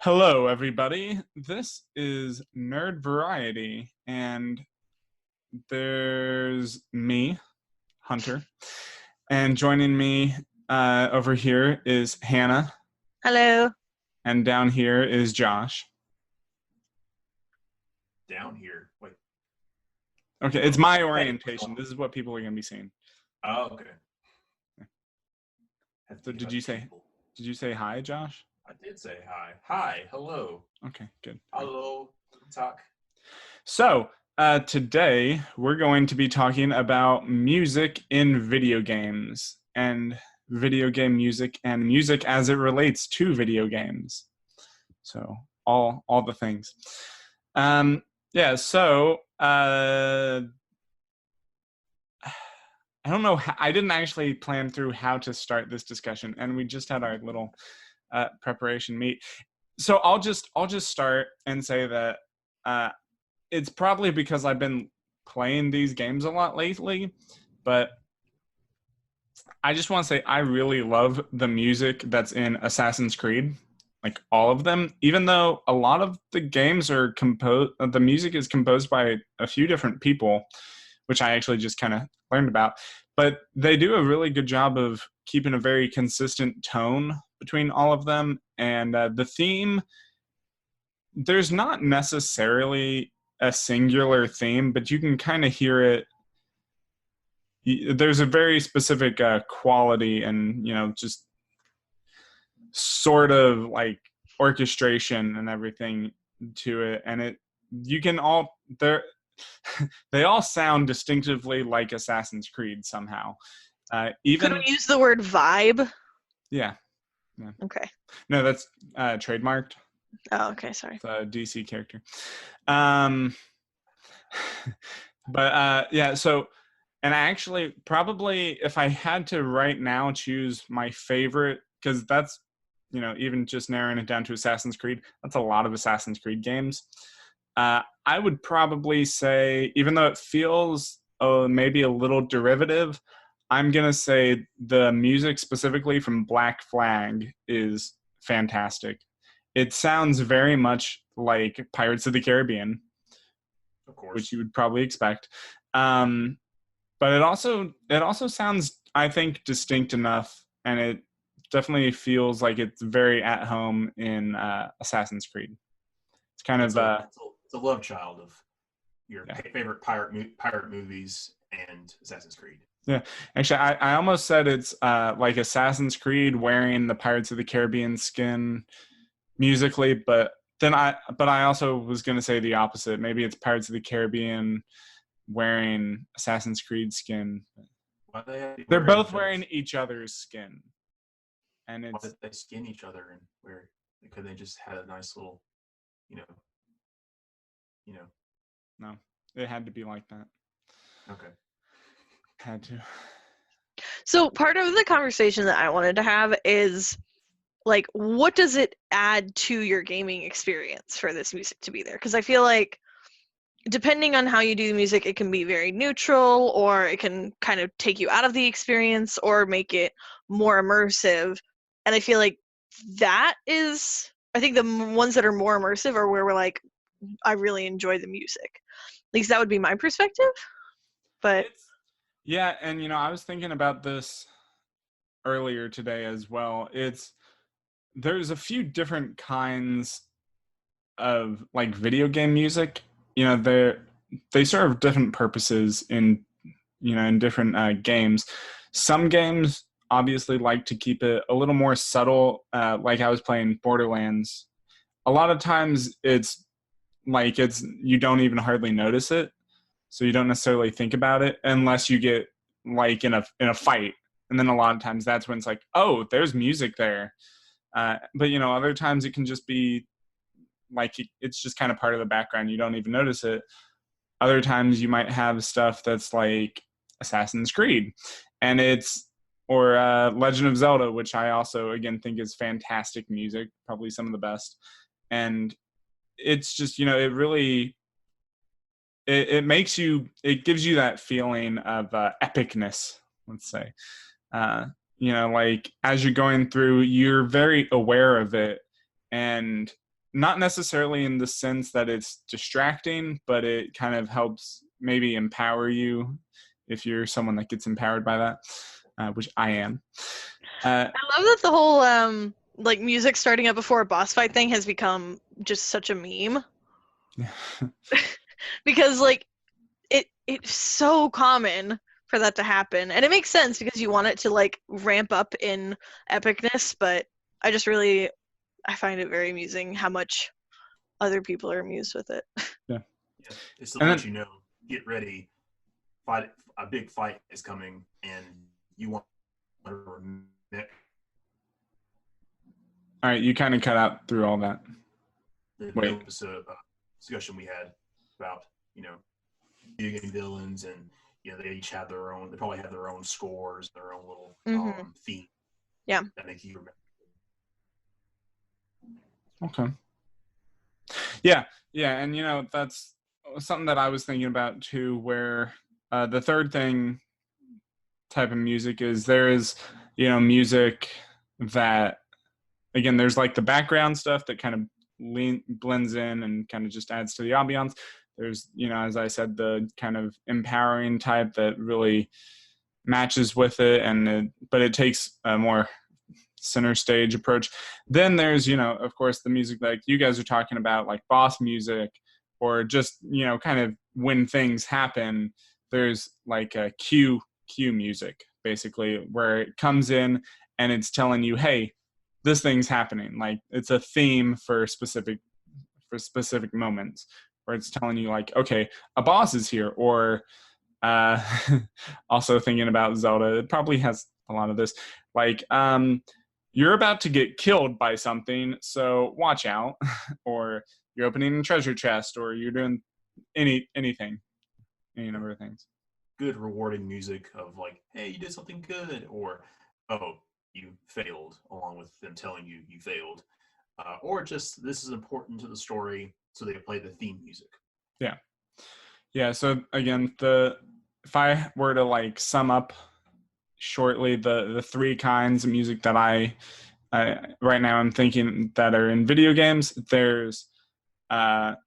Hello, everybody. This is Nerd Variety, and there's me, Hunter, and joining me over here is Hannah, Hello. and down here is Josh. Down here. Wait. Okay, it's my orientation. This is what people are going to be seeing. Oh, okay. So did you say hi, Josh? I did say hi. Hi. Hello. Okay, good. Hello. Talk. So today we're going to be talking about music in video games and video game music and music as it relates to video games. So all the things. So I don't know. I didn't actually plan through how to start this discussion, and we just had our little preparation meet. So I'll just start and say that it's probably because I've been playing these games a lot lately, but I just want to say I really love the music that's in Assassin's Creed, like all of them. Even though a lot of the games are the music is composed by a few different people, which I actually just kind of learned about. But they do a really good job of keeping a very consistent tone between all of them. And the theme, there's not necessarily a singular theme, but you can kind of hear it. There's a very specific quality and, just sort of like orchestration and everything to it. And they all sound distinctively like Assassin's Creed somehow. Could we use the word vibe? Yeah. Okay. No, that's trademarked. Oh, okay. Sorry. It's a DC character. So, and I actually probably, if I had to right now choose my favorite, because that's, even just narrowing it down to Assassin's Creed, that's a lot of Assassin's Creed games. I would probably say, even though it feels maybe a little derivative, I'm going to say the music specifically from Black Flag is fantastic. It sounds very much like Pirates of the Caribbean, of course, which you would probably expect. But it also sounds, I think, distinct enough, and it definitely feels like it's very at home in Assassin's Creed. It's kind it's of it's a love child of your favorite pirate movies and Assassin's Creed. Yeah, actually, I almost said it's like Assassin's Creed wearing the Pirates of the Caribbean skin musically, but I also was going to say the opposite. Maybe it's Pirates of the Caribbean wearing Assassin's Creed skin. They're both wearing each other's skin, and it's. Why did they skin each other, and where could they just had a nice little, No, it had to be like that. Okay. Had to. So part of the conversation that I wanted to have is, like, what does it add to your gaming experience for this music to be there? Because I feel like depending on how you do the music, it can be very neutral, or it can kind of take you out of the experience or make it more immersive. And I feel like I think the ones that are more immersive are where we're like, I really enjoy the music. At least that would be my perspective. But yeah, and I was thinking about this earlier today as well. There's a few different kinds of like video game music. They serve different purposes in different games. Some games obviously like to keep it a little more subtle. Like I was playing Borderlands. A lot of times it's you don't even hardly notice it, so you don't necessarily think about it unless you get like in a fight, and then a lot of times that's when it's like, oh, there's music there. But other times it can just be like it's just kind of part of the background. You don't even notice it. Other times you might have stuff that's like Assassin's Creed, and or Legend of Zelda, which I also again think is fantastic music, probably some of the best. And it's just it really it makes you, it gives you that feeling of epicness, let's say. Like as you're going through, you're very aware of it, and not necessarily in the sense that it's distracting, but it kind of helps maybe empower you if you're someone that gets empowered by that, which I am. I love that the whole like music starting up before a boss fight thing has become just such a meme. Because like it's so common for that to happen, and it makes sense because you want it to like ramp up in epicness, but I find it very amusing how much other people are amused with it. Yeah. It's to let you know, get ready, fight, a big fight is coming, and you want to remit. All right, you kind of cut out through all that. The episode discussion we had about, video game villains, and they each have their own. They probably have their own scores, their own little theme. Yeah. That make you remember. Okay. Yeah, and that's something that I was thinking about too, where the third thing type of music is there is, music that, again, there's like the background stuff that kind of blends in and kind of just adds to the ambiance. There's, as I said, the kind of empowering type that really matches with it, but it takes a more center stage approach. Then there's, of course, the music like you guys are talking about, like boss music, or just, kind of when things happen, there's like a cue music, basically, where it comes in and it's telling you, hey, this thing's happening. Like it's a theme for specific moments, where it's telling you like, okay, a boss is here. Or also thinking about Zelda, it probably has a lot of this, like you're about to get killed by something, so watch out. Or you're opening a treasure chest, or you're doing anything, any number of things. Good rewarding music of like, hey, you did something good, or oh, you failed, along with them telling you you failed, or just this is important to the story, so they play the theme music. Yeah. So again, if I were to like sum up shortly the three kinds of music that I right now I'm thinking that are in video games, there's ambiotic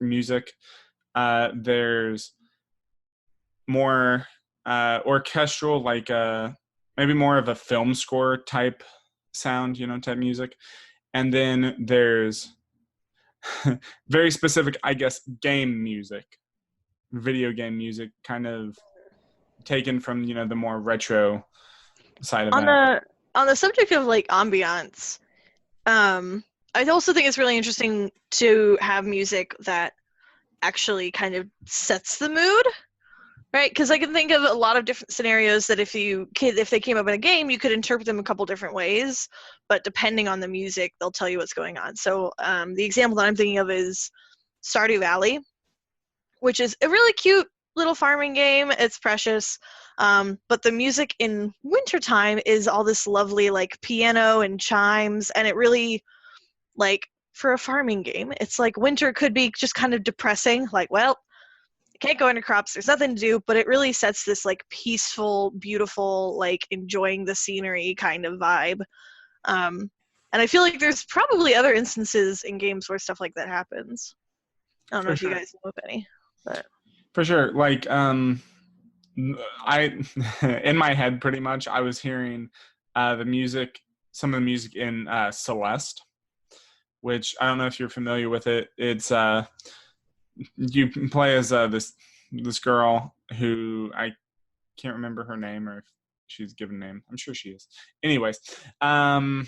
music. There's more orchestral, like maybe more of a film score type sound, type music. And then there's very specific, I guess, video game music, kind of taken from, the more retro side of that. On the subject of like ambiance, I also think it's really interesting to have music that actually kind of sets the mood, right? Because I can think of a lot of different scenarios that if they came up in a game, you could interpret them a couple different ways, but depending on the music, they'll tell you what's going on. So the example that I'm thinking of is Stardew Valley, which is a really cute little farming game. It's precious. But the music in wintertime is all this lovely like piano and chimes, and it really, like, for a farming game, it's like winter could be just kind of depressing, like, well, I can't go into crops, there's nothing to do, but it really sets this like peaceful, beautiful, like enjoying the scenery kind of vibe. And I feel like there's probably other instances in games where stuff like that happens. I don't know if you guys know of any, but for sure, like I in my head pretty much I was hearing some of the music in Celeste, which I don't know if you're familiar with it. It's you play as this girl who I can't remember her name, or if she's given a name. I'm sure she is. Anyways, and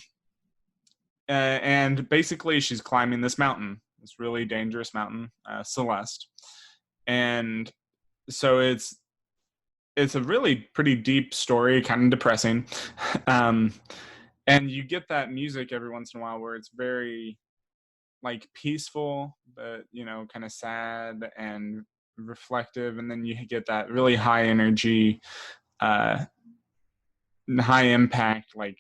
basically she's climbing this mountain, this really dangerous mountain, Celeste, and so it's a really pretty deep story, kind of depressing, and you get that music every once in a while where it's very like peaceful, but kind of sad and reflective, and then you get that really high energy, high impact, like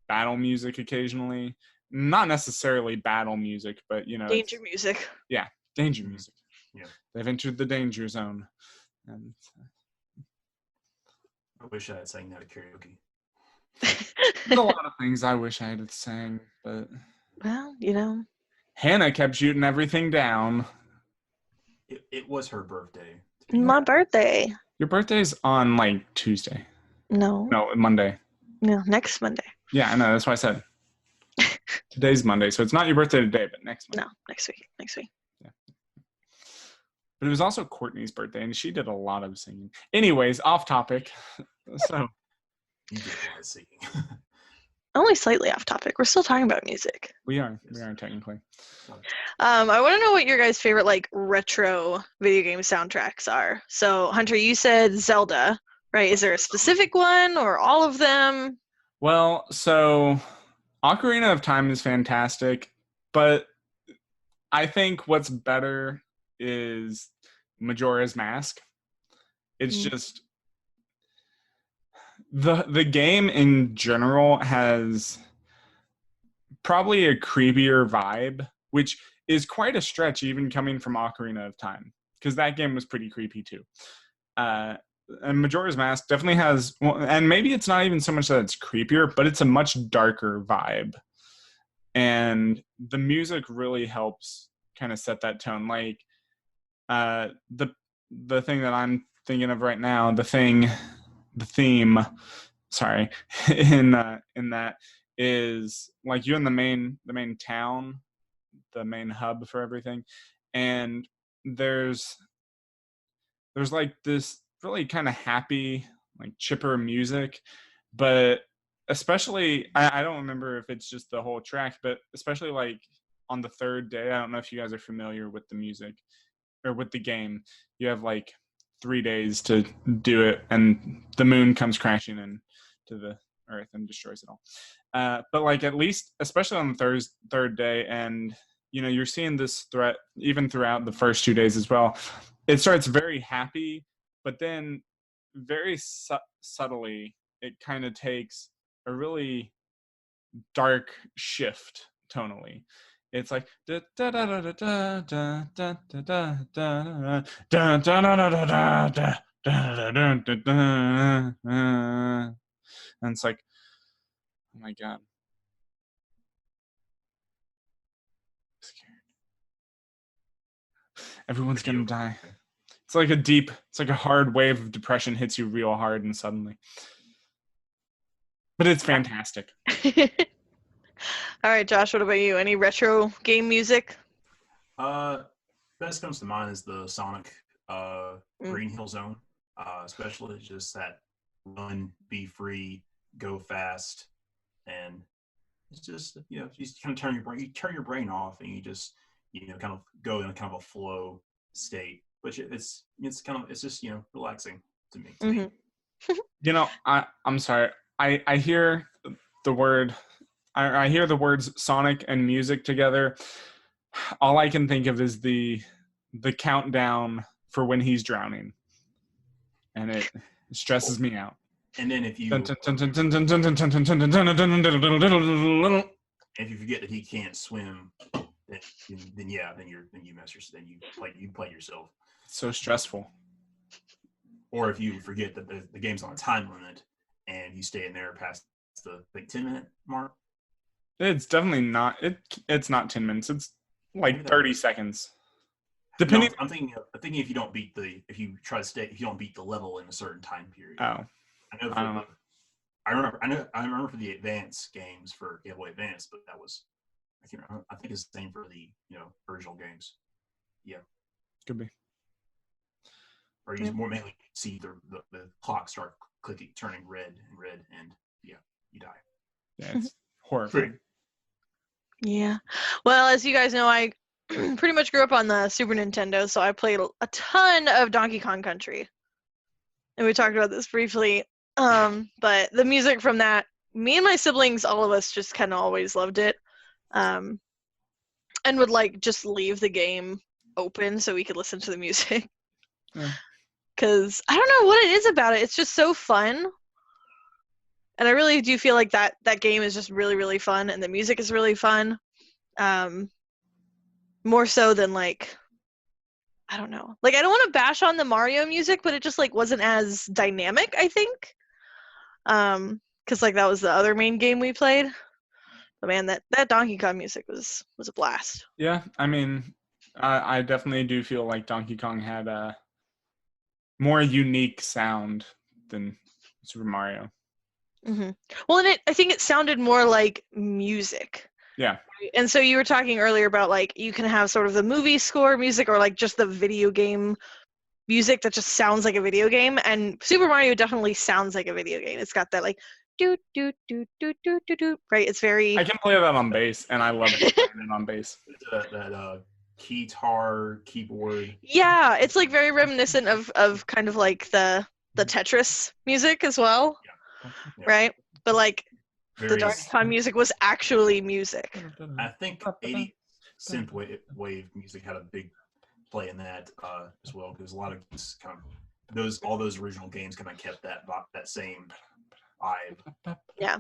battle music occasionally. Not necessarily battle music, but danger music. Yeah, danger music. Yeah, they've entered the danger zone. And I wish I had sang that at karaoke. there's a lot of things I wish I had sang, but Well, Hannah kept shooting everything down. It was her birthday. To be my honest. birthday. Your birthday's on like Tuesday. No, Monday. next Monday. Yeah, I know. That's why I said today's Monday, so it's not your birthday today, but next Monday. No, next week. Yeah. But it was also Courtney's birthday, and she did a lot of singing. Anyways, off topic. So You did a lot of singing. Only slightly off topic. We're still talking about music. we are technically. I want to know what your guys' favorite like retro video game soundtracks are. So, Hunter, you said Zelda, right? Is there a specific one or all of them? Well, so Ocarina of Time is fantastic, but I think what's better is Majora's Mask. It's just the game in general has probably a creepier vibe, which is quite a stretch even coming from Ocarina of Time, because that game was pretty creepy too. And Majora's Mask definitely has, and maybe it's not even so much that it's creepier, but it's a much darker vibe. And the music really helps kind of set that tone. Like the thing that I'm thinking of right now, the theme, sorry, in that is like you're in the main town, the main hub for everything, and there's like this really kind of happy, like chipper music, but especially I don't remember if it's just the whole track, but especially like on the third day, I don't know if you guys are familiar with the music or with the game. You have like 3 days to do it, and the moon comes crashing into the earth and destroys it all. But like at least, especially on the third day, and you're seeing this threat even throughout the first 2 days as well. It starts very happy, but then very subtly, it kind of takes a really dark shift tonally. It's like da da da da da da da da da da da da da da, and it's like, oh my god, I'm scared. Everyone's gonna die. It's like a hard wave of depression hits you real hard and suddenly. But it's fantastic. All right, Josh, what about you? Any retro game music? Best comes to mind is the Sonic Green Hill Zone, especially just that run, be free, go fast, and it's just you just kind of turn your brain off, and you just kind of go in a kind of a flow state, which it's just relaxing to me. I'm sorry. I hear the word. I hear the words Sonic and music together. All I can think of is the countdown for when he's drowning, and it stresses me out. And then if you forget that he can't swim, then you play yourself. It's so stressful. Or if you forget that the game's on a time limit and you stay in there past the 10-minute mark. It's definitely not. It's not 10 minutes. It's like 30 seconds. Depending. No, I'm thinking if you don't beat if you don't beat the level in a certain time period. Oh. I remember for the advanced games for Game Boy Advance, but that was I think it's the same for the original games. Yeah. Could be. Or you more mainly see the clock start turning red, and you die. Yeah, it's horrifying. Yeah. Well, as you guys know, I pretty much grew up on the Super Nintendo, so I played a ton of Donkey Kong Country. And we talked about this briefly. But the music from that, me and my siblings, all of us just kind of always loved it. And would like just leave the game open so we could listen to the music. Because I don't know what it is about it. It's just so fun. And I really do feel like that game is just really, really fun, and the music is really fun. More so than like, I don't know. Like, I don't want to bash on the Mario music, but it just like wasn't as dynamic, I think. Because like that was the other main game we played. But man, that Donkey Kong music was a blast. Yeah, I mean, I definitely do feel like Donkey Kong had a more unique sound than Super Mario. Well, and I think it sounded more like music. Yeah. And so you were talking earlier about like you can have sort of the movie score music or like just the video game music that just sounds like a video game, and Super Mario definitely sounds like a video game. It's got that like do do do do do do do, right? It's very I can play that on bass, and I love playing it on bass. That guitar keyboard. yeah, it's like very reminiscent of kind of like the Tetris music as well, Yeah. right? But like the Various, Donkey Kong music was actually music. I think 80 synth wave music had a big play in that as well, because a lot of games kind of all those original games kind of kept that same vibe. Yeah.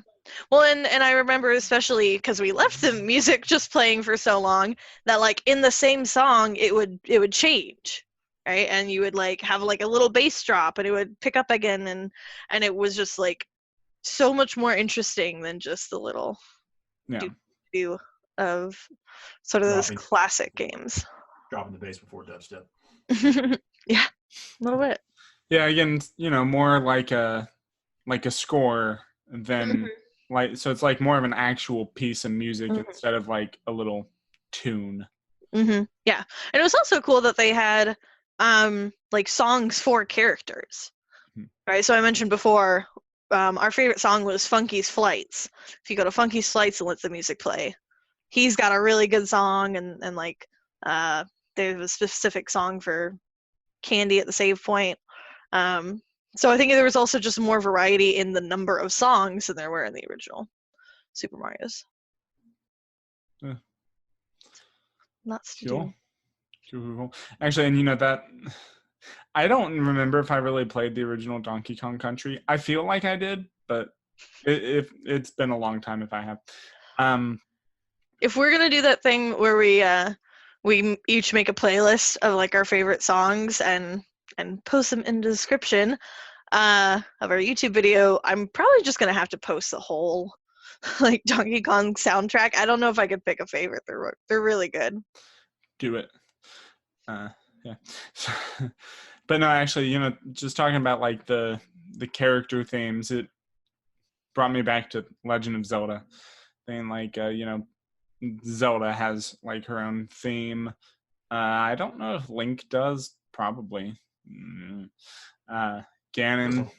Well, and I remember especially because we left the music just playing for so long that like in the same song it would change, right? And you would like have like a little bass drop and it would pick up again, and it was just like so much more interesting than just the little do of sort of those classic games. Dropping the bass before dubstep. Yeah, a little bit. Yeah, again, more like a score than like, so it's like more of an actual piece of music instead of like a little tune. Yeah, and it was also cool that they had like songs for characters, right? So I mentioned before our favorite song was Funky's Flights. If you go to Funky's Flights and let the music play, he's got a really good song, and like there's a specific song for Candy at the save point. So I think there was also just more variety in the number of songs than there were in the original Super Mario's. Yeah. Lots to Cool. do. Cool. Actually, and that I don't remember if I really played the original Donkey Kong Country. I feel like I did, but it's been a long time if I have. If we're gonna do that thing where we each make a playlist of like our favorite songs and post them in the description of our YouTube video, I'm probably just gonna have to post the whole like Donkey Kong soundtrack. I don't know if I could pick a favorite. They're really good. Do it. Yeah. But no, actually, just talking about like the character themes, it brought me back to Legend of Zelda. And like Zelda has like her own theme. I don't know if Link does. Probably. Ganon.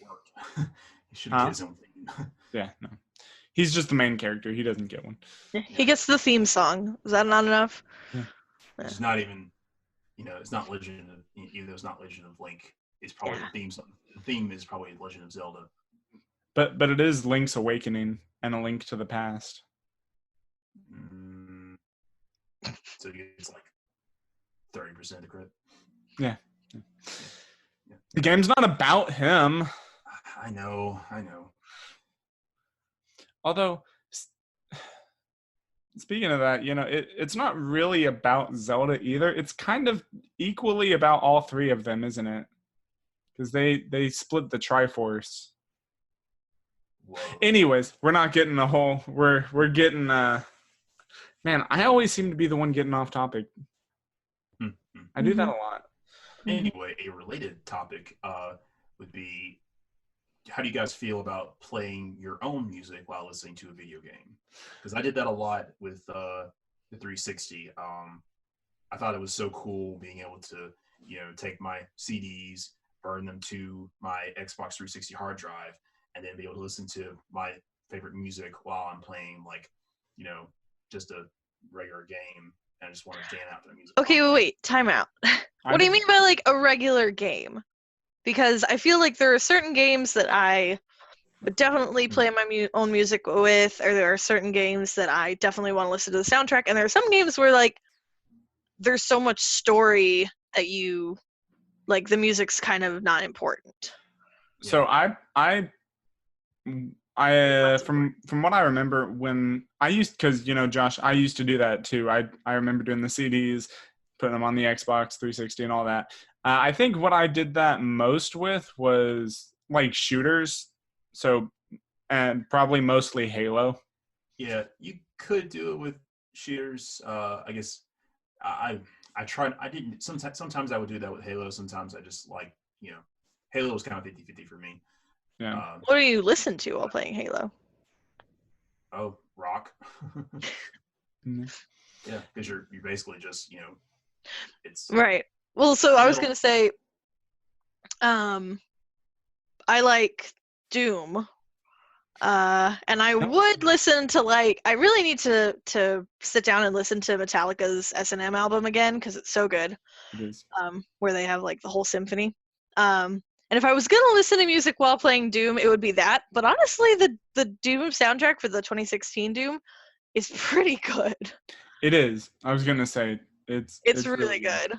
He should get his own theme. Yeah, no. He's just the main character. He doesn't get one. He gets the theme song. Is that not enough? Yeah. It's not even, it's not Legend of, either it's not Legend of Link. It's probably the theme song. The theme is probably Legend of Zelda. But it is Link's Awakening and A Link to the Past. So it's like 30% of the credit. Yeah. The game's not about him. I know. Although, speaking of that, it's not really about Zelda either. It's kind of equally about all three of them, isn't it? Because they split the Triforce. Whoa. Anyways, we're not getting the whole. We're getting. Man, I always seem to be the one getting off topic. I do that a lot. Anyway, a related topic would be, how do you guys feel about playing your own music while listening to a video game? Because I did that a lot with the 360. I thought it was so cool being able to, take my CDs, burn them to my Xbox 360 hard drive, and then be able to listen to my favorite music while I'm playing, like, just a regular game. And I just want to jam out to the music. Okay, wait, time out. What do you mean by like a regular game? Because I feel like there are certain games that I would definitely play my own music with, or there are certain games that I definitely want to listen to the soundtrack, and there are some games where like there's so much story that you like the music's kind of not important. So I from what I remember, when I used, because Josh, I used to do that too. I remember doing the CDs, putting them on the Xbox 360 and all that. I think what I did that most with was like shooters. So, and probably mostly Halo. Yeah, you could do it with shooters. I guess I tried. I didn't. Sometimes I would do that with Halo. Sometimes I just like Halo was kind of 50-50 for me. Yeah. What do you listen to while playing Halo? Oh, rock. Mhm. Yeah, because you're basically just it's Right. Well, so I was metal. gonna say, I like Doom. And I would listen to I really need to sit down and listen to Metallica's S&M album again because it's so good. It is. Where they have the whole symphony. And if I was gonna listen to music while playing Doom, it would be that. But honestly, the Doom soundtrack for the 2016 Doom is pretty good. It is. I was gonna say It's really good.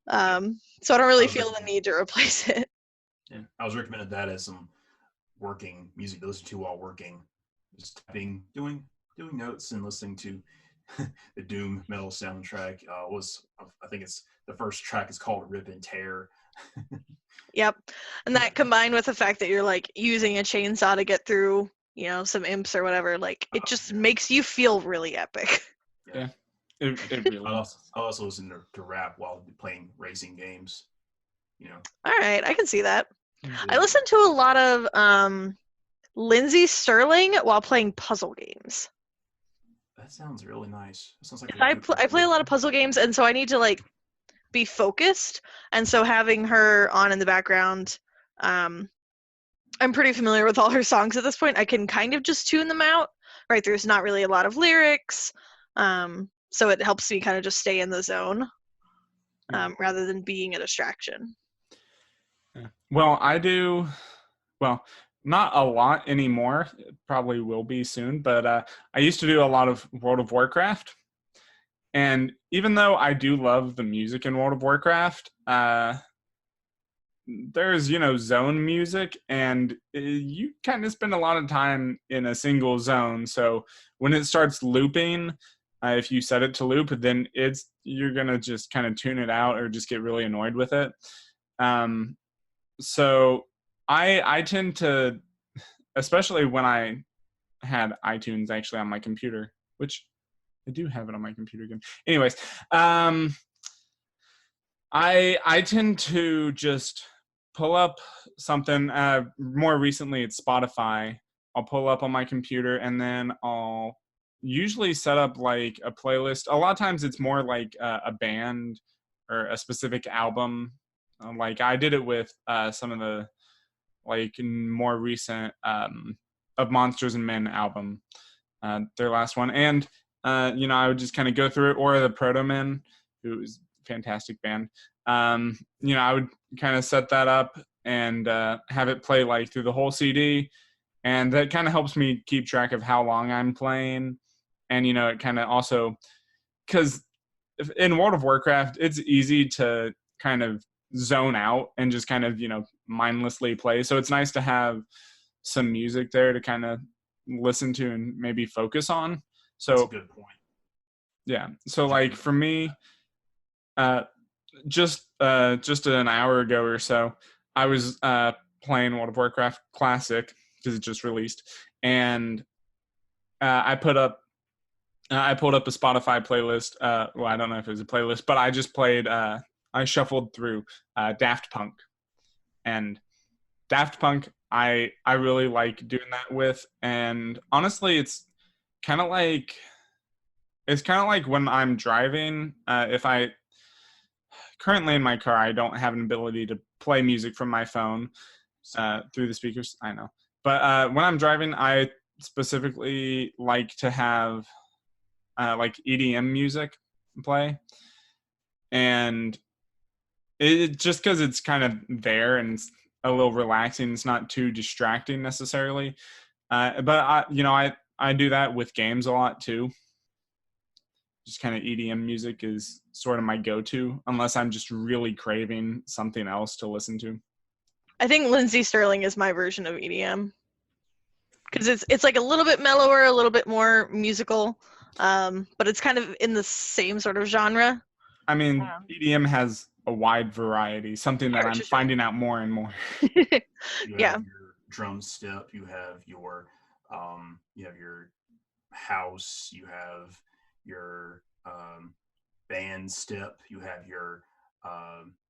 So I don't really feel the need to replace it. Yeah, I was recommended that as some working music to listen to while working, just typing, doing notes and listening to the Doom metal soundtrack. I think it's the first track is called "Rip and Tear." Yep, and that combined with the fact that you're using a chainsaw to get through, some imps or whatever, it just makes you feel really epic. Yeah. It really. I also listen to rap while playing racing games. All right, I can see that. Mhm. I listen to a lot of Lindsey Sterling while playing puzzle games. That sounds really nice. It sounds like I play a lot of puzzle games, and so I need to be focused, and so having her on in the background, I'm pretty familiar with all her songs at this point. I can kind of just tune them out, right? There's not really a lot of lyrics, so it helps me kind of just stay in the zone rather than being a distraction. Yeah. Well, I do. Well, not a lot anymore. It probably will be soon, but I used to do a lot of World of Warcraft. And even though I do love the music in World of Warcraft, there's zone music, and you kind of spend a lot of time in a single zone. So when it starts looping, if you set it to loop, then you're gonna just kind of tune it out or just get really annoyed with it. So I tend to, especially when I had iTunes actually on my computer, which I do have it on my computer again. Anyways, I tend to just pull up something. More recently, it's Spotify. I'll pull up on my computer, and then I'll usually set up a playlist. A lot of times, it's more like a band or a specific album. I did it with some of the more recent of Monsters and Men album, their last one, and I would just kind of go through it, or the Proto Men, who is a fantastic band. I would kind of set that up and have it play through the whole CD, and that kind of helps me keep track of how long I'm playing, and it kind of also, because in World of Warcraft, it's easy to kind of zone out and just kind of mindlessly play. So it's nice to have some music there to kind of listen to and maybe focus on. So that's a good point. Yeah. So for me, just an hour ago or so, I was playing World of Warcraft Classic because it just released, and I pulled up a Spotify playlist. Well, I don't know if it was a playlist, but I just played. I shuffled through Daft Punk, and Daft Punk I really like doing that with. And honestly, it's kind of like when I'm driving. If I currently in my car, I don't have an ability to play music from my phone through the speakers. I know, but when I'm driving, I specifically like to have EDM music play, and it just because it's kind of there and it's a little relaxing. It's not too distracting necessarily, but I do that with games a lot too. Just kind of EDM music is sort of my go-to, unless I'm just really craving something else to listen to. I think Lindsey Sterling is my version of EDM because it's a little bit mellower, a little bit more musical, but it's kind of in the same sort of genre. I mean, EDM has a wide variety, something that I'm finding out more and more. You have your drum step, you have your house, you have your band step, you have your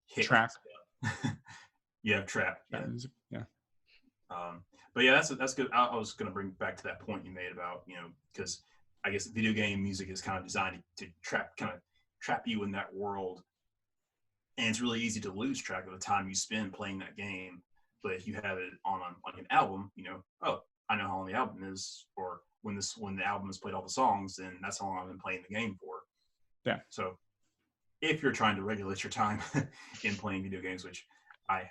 hit Trap. step. You have trap. Yeah. Yeah. But yeah, that's good. I was going to bring back to that point you made about, because I guess video game music is kind of designed to trap you in that world, and it's really easy to lose track of the time you spend playing that game. But if you have it on like an album, oh, I know how long the album is, or when the album has played all the songs, then that's how long I've been playing the game for. Yeah. So if you're trying to regulate your time in playing video games, which I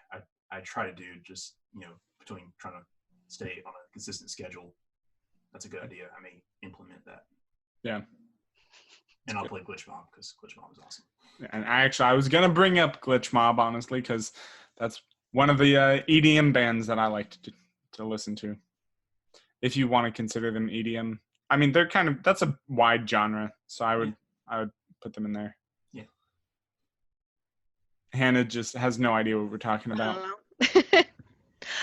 try to do, just between trying to stay on a consistent schedule, that's a good idea. I may implement that. Yeah. And I'll play Glitch Mob because Glitch Mob is awesome. And I was gonna bring up Glitch Mob, honestly, because that's one of the EDM bands that I like to listen to. If you want to consider them EDM, I mean that's a wide genre, so I would put them in there. Yeah. Hannah just has no idea what we're talking about. I don't know.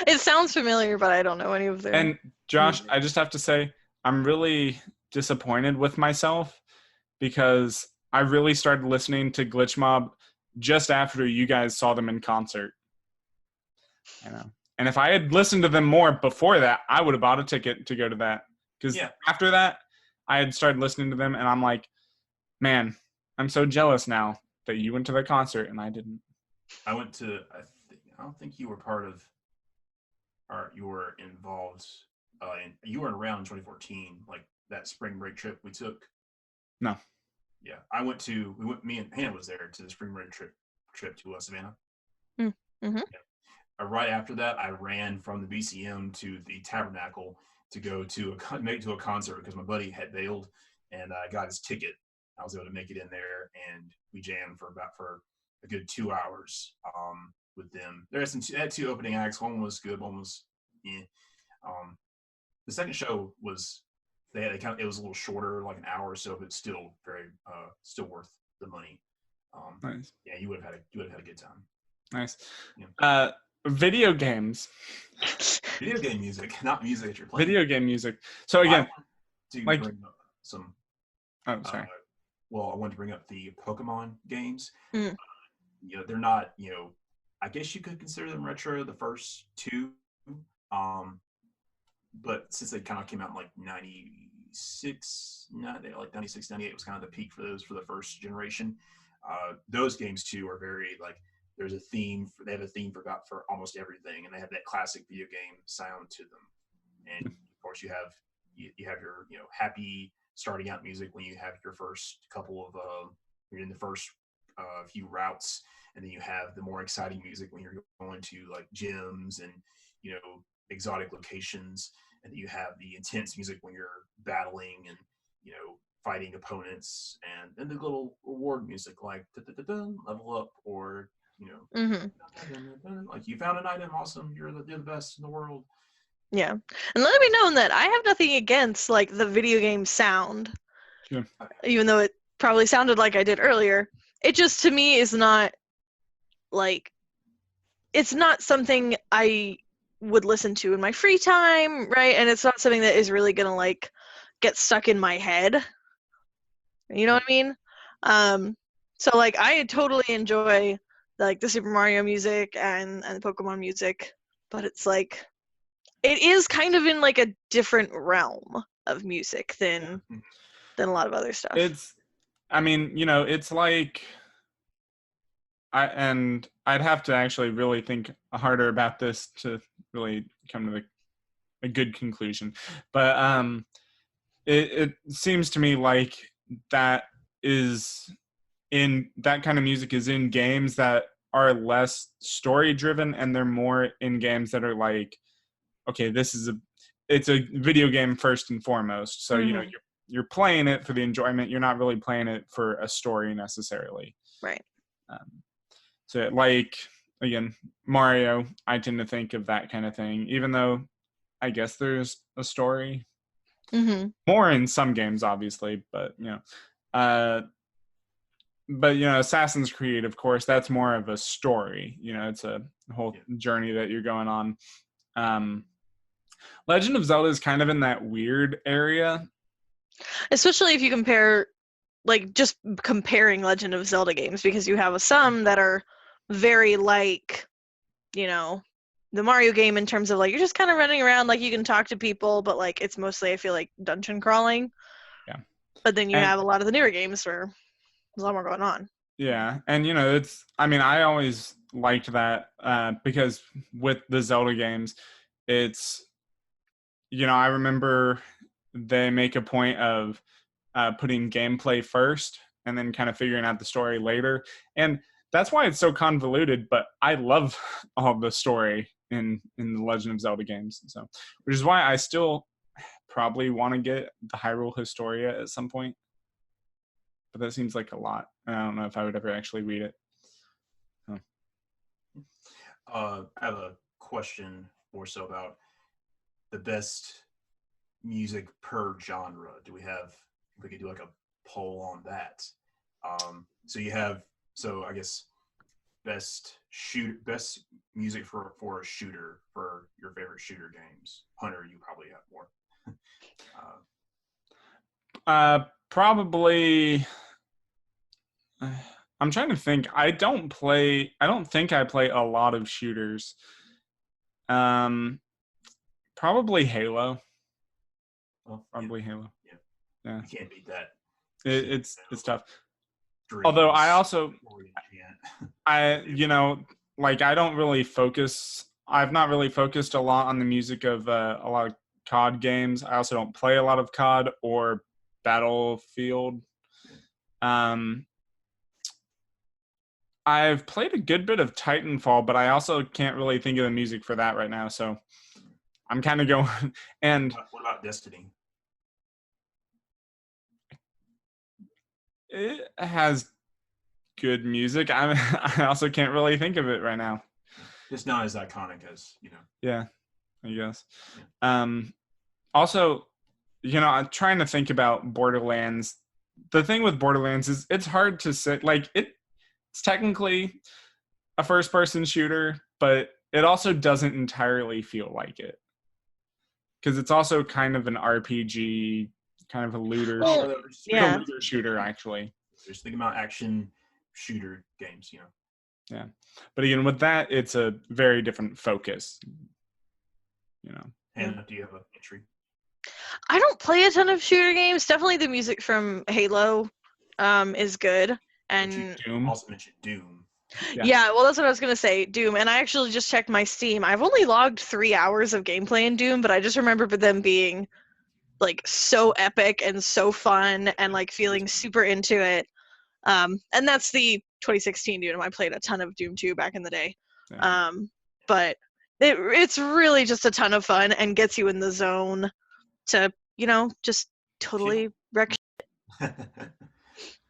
It sounds familiar, but I don't know any of them. And Josh, I just have to say, I'm really disappointed with myself because I really started listening to Glitch Mob just after you guys saw them in concert. I know. And if I had listened to them more before that, I would have bought a ticket to go to that. Because after that, I had started listening to them, and I'm like, man, I'm so jealous now that you went to the concert and I didn't. I went to, I don't think you were part of, or you were involved, you weren't around in 2014, like that spring break trip we took. No. Yeah, me and Hannah was there to the spring break trip to Savannah. Mm-hmm. Yeah. Right after that, I ran from the BCM to the Tabernacle to go to make it to a concert because my buddy had bailed, and I got his ticket. I was able to make it in there, and we jammed for a good 2 hours with them. They had two opening acts. One was good, one was the second show was it was a little shorter, like an hour or so, but still very still worth the money. Nice. Yeah, you would have had a good time. Nice. Yeah. Video games. Video game music, not music that you're playing. Video game music. So again, bring up some. Oh, sorry. I wanted to bring up the Pokemon games. Mm. They're not. I guess you could consider them retro. The first two, but since they kind of came out in like 96, 98 was kind of the peak for those for the first generation. Those games too are very like. There's a theme. They have a theme for almost everything, and they have that classic video game sound to them. And of course, you have your happy starting out music when you have your first couple of you're in the first few routes, and then you have the more exciting music when you're going to like gyms and exotic locations, and then you have the intense music when you're battling and fighting opponents, and then the little reward music like level up or like you found an item, awesome, you're the best in the world. Yeah, and let it be known that I have nothing against like the video game sound. Sure. Even though it probably sounded like I did earlier, it just to me is not like it's not something I would listen to in my free time, right? And it's not something that is really gonna like get stuck in my head. You know what I mean? So like I totally enjoy like the Super Mario music and the Pokemon music, but it's like it is kind of in like a different realm of music than a lot of other stuff. It's like I'd have to actually really think harder about this to really come to a good conclusion. But it seems to me like that kind of music is in games that are less story driven, and they're more in games that are like, okay, it's a video game first and foremost. So you're playing it for the enjoyment. You're not really playing it for a story necessarily. Right. So like again, Mario, I tend to think of that kind of thing, even though I guess there's a story. More in some games, obviously, but Assassin's Creed, of course, that's more of a story. It's a whole journey that you're going on. Legend of Zelda is kind of in that weird area Especially if you compare, like, just comparing Legend of Zelda games, because you have some that are very like, you know, the Mario game in terms of, like, you're just kind of running around, like, you can talk to people, but, like, it's mostly, I feel like, dungeon crawling. Yeah. But then you And have a lot of the newer games where there's a lot more going on. yeah, and I always liked that because with the Zelda games, it's I remember they make a point of putting gameplay first and then kind of figuring out the story later, and that's why it's so convoluted. But I love all the story in the Legend of Zelda games, so which is why I still probably want to get the Hyrule Historia at some point. But that seems like a lot. I don't know if I would ever actually read it. I have a question more so about the best music per genre. Do we have? If we could do like a poll on that. So I guess best music for a shooter for your favorite shooter games. Hunter, you probably have more. Probably. I'm trying to think. I don't think I play a lot of shooters. Probably Halo. Well, Probably Halo. Yeah. You can't beat that. It's tough. Dreams, Although I also, can't. I don't really focus. I've not really focused a lot on the music of a lot of COD games. I also don't play a lot of COD or Battlefield. I've played a good bit of Titanfall, but I also can't really think of the music for that right now. So I'm kind of going. And what about Destiny? It has good music. I also can't really think of it right now. It's not as iconic as Yeah, I guess. Also, I'm trying to think about Borderlands. The thing with Borderlands is it's hard to say. Like it's technically a first-person shooter, but it also doesn't entirely feel like it because it's also kind of an RPG, kind of a looter, yeah, looter shooter actually. Just think about action shooter games, Yeah, but again, with that, it's a very different focus. Hannah, do you have an entry? I don't play a ton of shooter games. Definitely the music from Halo is good. And Doom. Also mentioned Doom. Yeah, well, that's what I was gonna say, Doom. And I actually just checked my Steam. I've only logged 3 hours of gameplay in Doom, but I just remember them being like so epic and so fun and like feeling super into it. And that's the 2016 Doom. I played a ton of Doom 2 back in the day. But it's really just a ton of fun and gets you in the zone to, just totally wreck shit.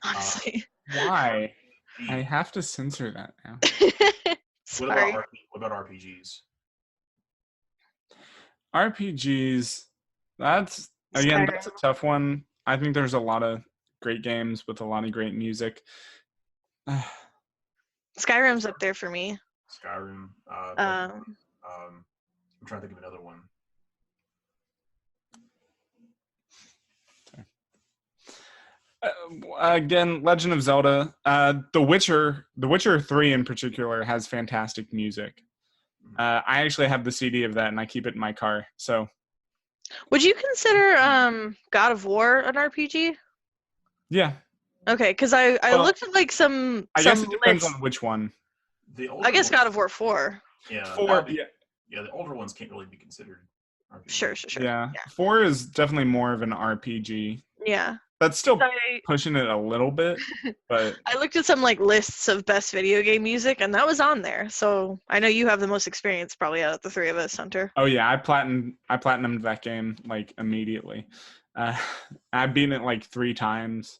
Honestly. Why? I have to censor that now. Sorry. What about RPGs? RPGs, that's a tough one. I think there's a lot of great games with a lot of great music. Skyrim's up there for me. Skyrim. I'm trying to think of another one. Again, Legend of Zelda. The Witcher 3 in particular has fantastic music. I actually have the CD of that, and I keep it in my car. So, would you consider God of War an RPG? Yeah. Okay, because I looked at like some. I guess it depends on which one. I guess God of War 4. Yeah. 4. Yeah, the older ones can't really be considered RPG. Sure. Yeah. 4 is definitely more of an RPG. Yeah. That's still pushing it a little bit, but I looked at some like lists of best video game music, and that was on there. So I know you have the most experience probably out of the three of us, Hunter. Oh yeah, I platinumed that game like immediately. I've beaten it like 3 times.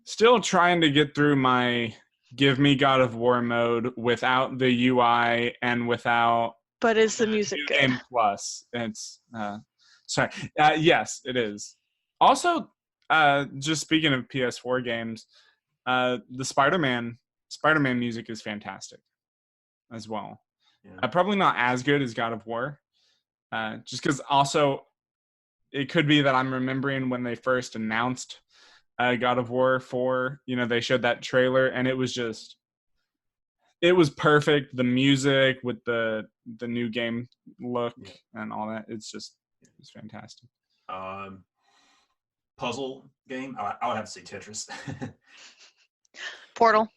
Still trying to get through my Give Me God of War mode without the UI and without. But is the music good? Game Plus. It's sorry. Yes, it is. Also, just speaking of PS4 games, the Spider-Man music is fantastic as well. Yeah. Probably not as good as God of War, just because also it could be that I'm remembering when they first announced God of War 4. You know, they showed that trailer, and it was perfect. The music with the new game look and all that. It's fantastic. Puzzle game. I would have to say Tetris. Portal.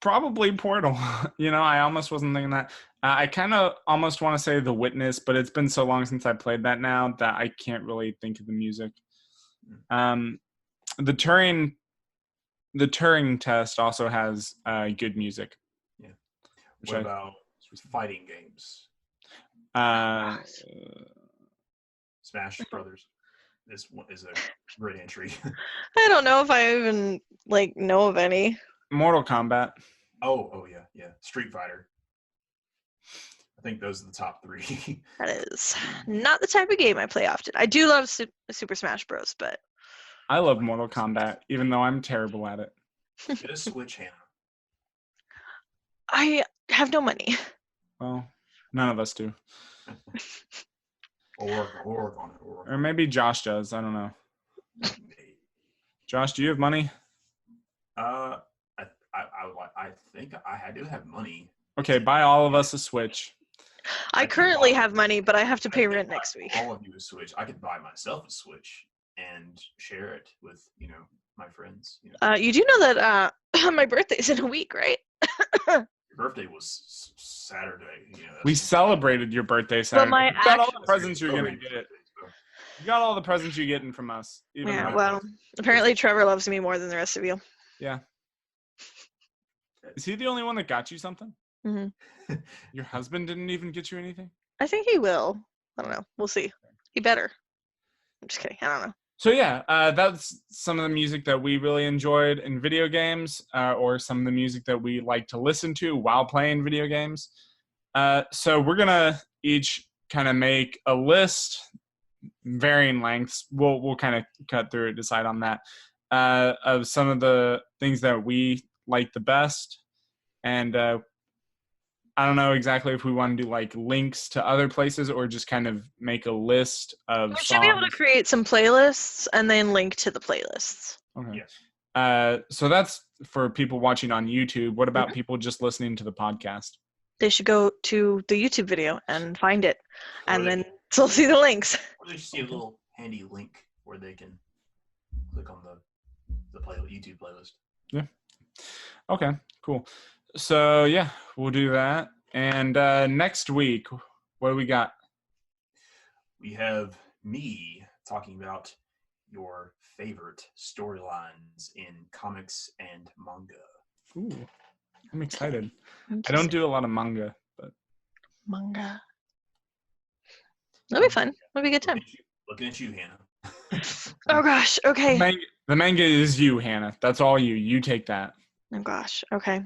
Probably Portal. You know, I almost wasn't thinking that. I kind of almost want to say The Witness, but it's been so long since I played that now that I can't really think of the music. The Turing test also has good music. Yeah. What about fighting games? Smash Brothers is a great entry. I don't know if I even know of any. Mortal Kombat. Oh yeah. Street Fighter. I think those are the top 3. That is not the type of game I play often. I do love Super Smash Bros, but I love Mortal Kombat, even though I'm terrible at it. Get a Switch, Hannah. I have no money. Well, none of us do. We'll work on it. Or maybe Josh does. I don't know. Josh, do you have money? I think I do have money. Okay, buy all of us a Switch. I currently have money, but I have to pay rent next week. All of you a Switch. I could buy myself a Switch and share it with my friends. You do know that my birthday's in a week, right? Your birthday was Saturday. We celebrated your birthday Saturday. But you got all the presents you're gonna get. You got all the presents you're getting from us. Yeah. Well, apparently Trevor loves me more than the rest of you. Yeah. Is he the only one that got you something? Mm-hmm. Your husband didn't even get you anything? I think he will. I don't know. We'll see. He better. I'm just kidding. I don't know. So yeah, that's some of the music that we really enjoyed in video games, or some of the music that we like to listen to while playing video games. So we're gonna each kind of make a list, varying lengths. We'll kind of cut through it, decide on that, of some of the things that we like the best, and I don't know exactly if we want to do links to other places or just kind of make a list of songs. We should be able to create some playlists and then link to the playlists. Okay. Yes. So that's for people watching on YouTube. What about people just listening to the podcast? They should go to the YouTube video and find it, and then they'll see the links. Or they should see a little handy link where they can click on the YouTube playlist. Yeah. Okay, cool. So, yeah, we'll do that. And next week, what do we got? We have me talking about your favorite storylines in comics and manga. Ooh, I'm excited. I don't do a lot of manga, but... Manga. That'll be fun. It'll be a good time. Looking at you, Hannah. Oh, gosh. Okay. The manga is you, Hannah. That's all you. You take that. Oh, gosh. Okay.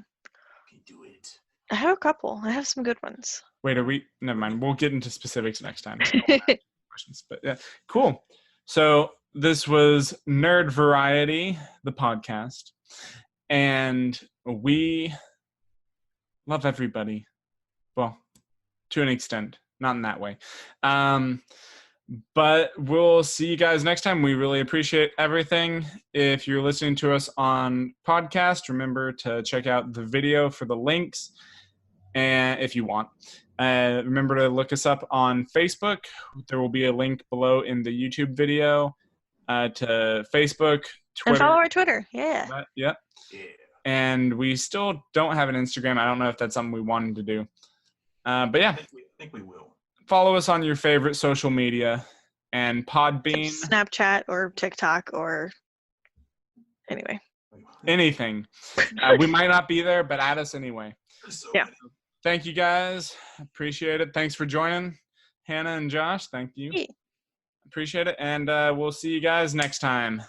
Do it. I have a couple. I have some good ones. Wait, never mind. We'll get into specifics next time. Questions, but yeah, cool. So this was Nerd Variety, the podcast, and we love everybody. Well, to an extent, not in that way. But we'll see you guys next time. We really appreciate everything. If you're listening to us on podcast, remember to check out the video for the links, and if you want. Remember to look us up on Facebook. There will be a link below in the YouTube video to Facebook, Twitter. And follow our Twitter. Yeah. Yep. Yeah. And we still don't have an Instagram. I don't know if that's something we wanted to do. But yeah. I think we will. Follow us on your favorite social media and Podbean. Snapchat or TikTok or anyway. Anything. We might not be there, but add us anyway. Yeah. Thank you guys. Appreciate it. Thanks for joining, Hannah and Josh. Thank you. Yeah. Appreciate it. And we'll see you guys next time.